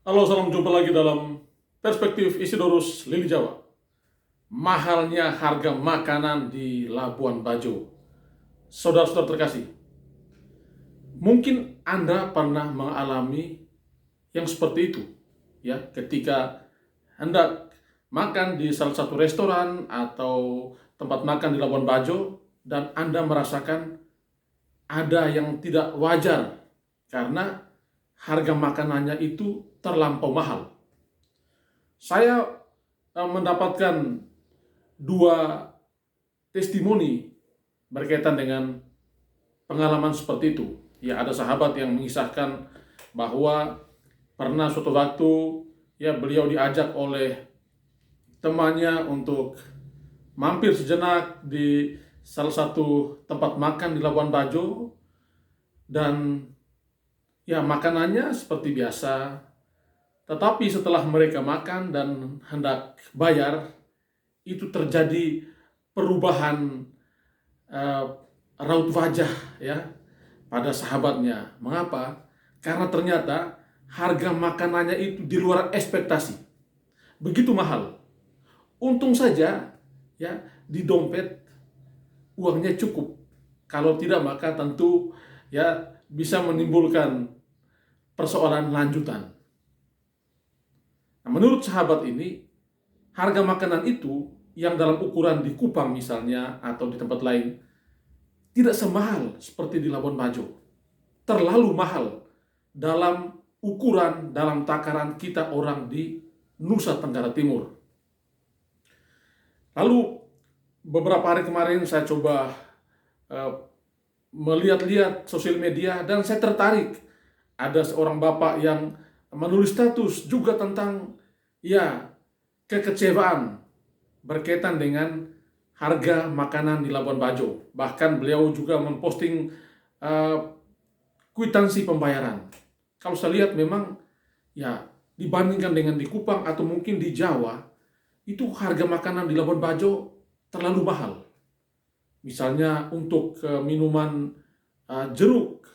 Halo, salam jumpa lagi dalam Perspektif Isidorus Lili Jawa. Mahalnya harga makanan di Labuan Bajo. Saudara-saudara terkasih, mungkin Anda pernah mengalami yang seperti itu, ya, ketika hendak makan di salah satu restoran atau tempat makan di Labuan Bajo dan Anda merasakan ada yang tidak wajar karena harga makanannya itu terlampau mahal. Saya mendapatkan dua testimoni berkaitan dengan pengalaman seperti itu. Ya, ada sahabat yang mengisahkan bahwa pernah suatu waktu ya beliau diajak oleh temannya untuk mampir sejenak di salah satu tempat makan di Labuan Bajo, dan ya makanannya seperti biasa. Tetapi setelah mereka makan dan hendak bayar, itu terjadi perubahan uh, raut wajah ya pada sahabatnya. Mengapa? Karena ternyata harga makanannya itu di luar ekspektasi. Begitu mahal. Untung saja ya di dompet uangnya cukup. Kalau tidak maka tentu ya bisa menimbulkan persoalan lanjutan. Nah, menurut sahabat ini, harga makanan itu yang dalam ukuran di Kupang misalnya atau di tempat lain tidak semahal seperti di Labuan Bajo. Terlalu mahal dalam ukuran, dalam takaran kita orang di Nusa Tenggara Timur. Lalu beberapa hari kemarin saya coba melihat-lihat sosial media dan saya tertarik. Ada seorang bapak yang menulis status juga tentang ya kekecewaan berkaitan dengan harga makanan di Labuan Bajo. Bahkan beliau juga memposting kwitansi pembayaran. Kalau saya lihat memang ya dibandingkan dengan di Kupang atau mungkin di Jawa, itu harga makanan di Labuan Bajo terlalu mahal. Misalnya untuk minuman jeruk,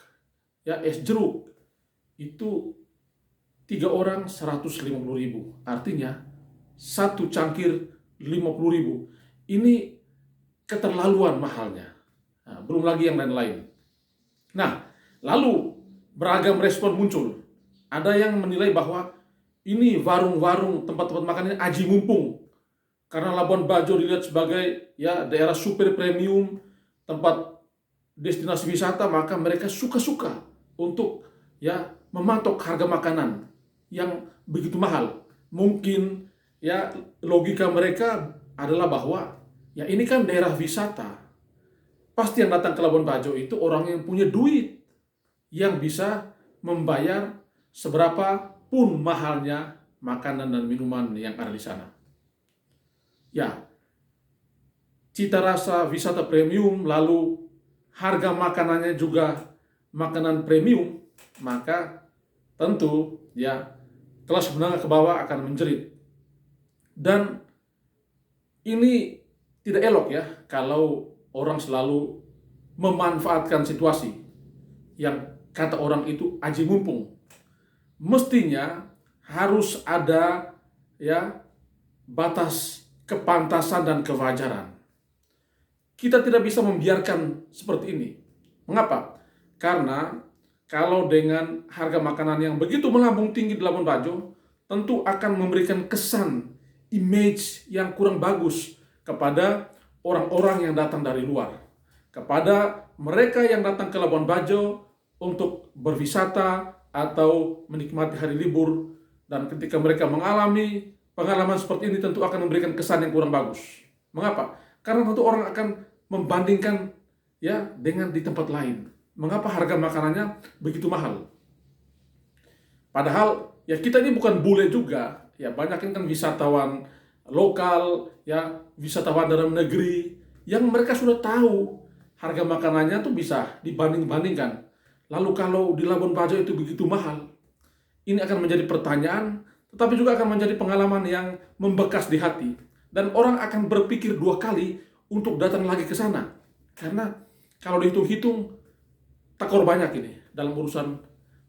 ya es jeruk, itu 3 orang 150.000. Artinya satu cangkir 50.000. Ini keterlaluan mahalnya. Nah, belum lagi yang lain-lain. Nah, lalu beragam respon muncul. Ada yang menilai bahwa ini warung-warung tempat-tempat makan ini aji mumpung. Karena Labuan Bajo dilihat sebagai ya daerah super premium, tempat destinasi wisata, maka mereka suka-suka untuk ya mematok harga makanan yang begitu mahal. Mungkin ya logika mereka adalah bahwa ya ini kan daerah wisata. Pasti yang datang ke Labuan Bajo itu orang yang punya duit, yang bisa membayar seberapa pun mahalnya makanan dan minuman yang ada di sana. Ya, cita rasa wisata premium, lalu harga makanannya juga makanan premium, maka tentu ya kelas menengah ke bawah akan menjerit. Dan ini tidak elok ya kalau orang selalu memanfaatkan situasi yang kata orang itu aji mumpung. Mestinya harus ada ya batas kepantasan dan kewajaran. Kita tidak bisa membiarkan seperti ini. Mengapa? Karena kalau dengan harga makanan yang begitu melambung tinggi di Labuan Bajo, tentu akan memberikan kesan, image yang kurang bagus kepada orang-orang yang datang dari luar. Kepada mereka yang datang ke Labuan Bajo untuk berwisata atau menikmati hari libur, dan ketika mereka mengalami pengalaman seperti ini tentu akan memberikan kesan yang kurang bagus. Mengapa? Karena tentu orang akan membandingkan ya dengan di tempat lain. Mengapa harga makanannya begitu mahal? Padahal ya kita ini bukan bule juga. Ya banyak kan wisatawan lokal, ya wisatawan dalam negeri yang mereka sudah tahu harga makanannya tuh bisa dibanding-bandingkan. Lalu kalau di Labuan Bajo itu begitu mahal, ini akan menjadi pertanyaan, tetapi juga akan menjadi pengalaman yang membekas di hati. Dan orang akan berpikir dua kali untuk datang lagi ke sana. Karena kalau dihitung-hitung, takor banyak ini dalam urusan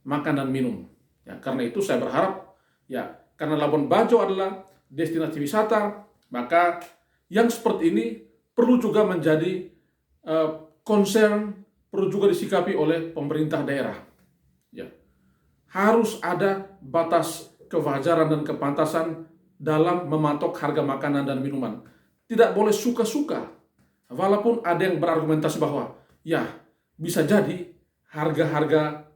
makan dan minum. Ya, karena itu saya berharap Ya, karena Labuan Bajo adalah destinasi wisata, maka yang seperti ini perlu juga menjadi concern, perlu juga disikapi oleh pemerintah daerah. Ya, harus ada batas kewajaran dan kepantasan dalam mematok harga makanan dan minuman. Tidak boleh suka-suka. Walaupun ada yang berargumentasi bahwa ya bisa jadi harga-harga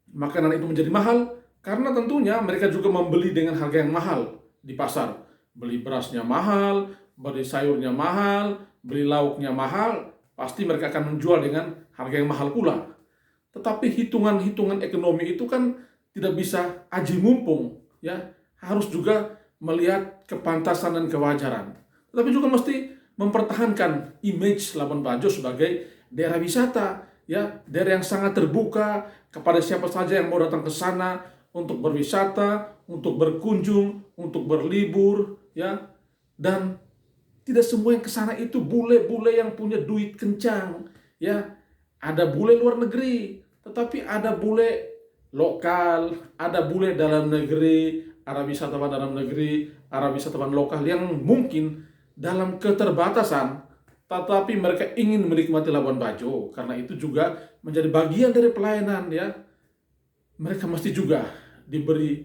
makanan itu menjadi mahal karena tentunya mereka juga membeli dengan harga yang mahal di pasar. Beli berasnya mahal, beli sayurnya mahal, beli lauknya mahal, pasti mereka akan menjual dengan harga yang mahal pula. Tetapi hitungan-hitungan ekonomi itu kan tidak bisa aji mumpung, ya. Harus juga melihat kepantasan dan kewajaran. Tetapi juga mesti mempertahankan image Labuan Bajo sebagai daerah wisata, ya, daerah yang sangat terbuka kepada siapa saja yang mau datang ke sana untuk berwisata, untuk berkunjung, untuk berlibur, ya. Dan tidak semua yang ke sana itu bule-bule yang punya duit kencang, ya. Ada bule luar negeri, tetapi ada bule lokal, ada bule dalam negeri, ada wisatawan dalam negeri, ada wisatawan lokal yang mungkin dalam keterbatasan, tetapi mereka ingin menikmati Labuan Bajo. Karena itu juga menjadi bagian dari pelayanan, ya. Mereka mesti juga diberi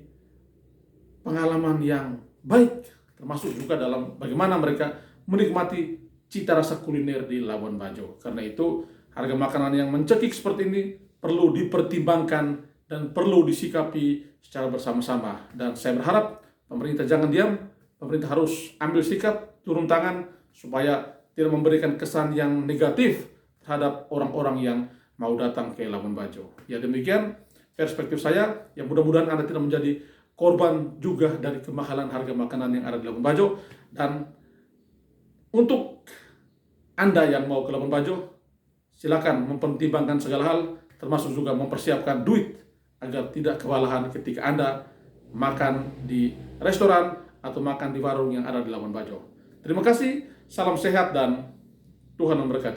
pengalaman yang baik, termasuk juga dalam bagaimana mereka menikmati cita rasa kuliner di Labuan Bajo. Karena itu harga makanan yang mencekik seperti ini perlu dipertimbangkan dan perlu disikapi secara bersama-sama. Dan saya berharap pemerintah jangan diam, pemerintah harus ambil sikap, turun tangan, supaya tidak memberikan kesan yang negatif terhadap orang-orang yang mau datang ke Labuan Bajo. Ya, demikian perspektif saya, yang mudah-mudahan Anda tidak menjadi korban juga dari kemahalan harga makanan yang ada di Labuan Bajo. Dan untuk Anda yang mau ke Labuan Bajo, silakan mempertimbangkan segala hal, termasuk juga mempersiapkan duit agar tidak kewalahan ketika Anda makan di restoran atau makan di warung yang ada di Labuan Bajo. Terima kasih, salam sehat dan Tuhan memberkati.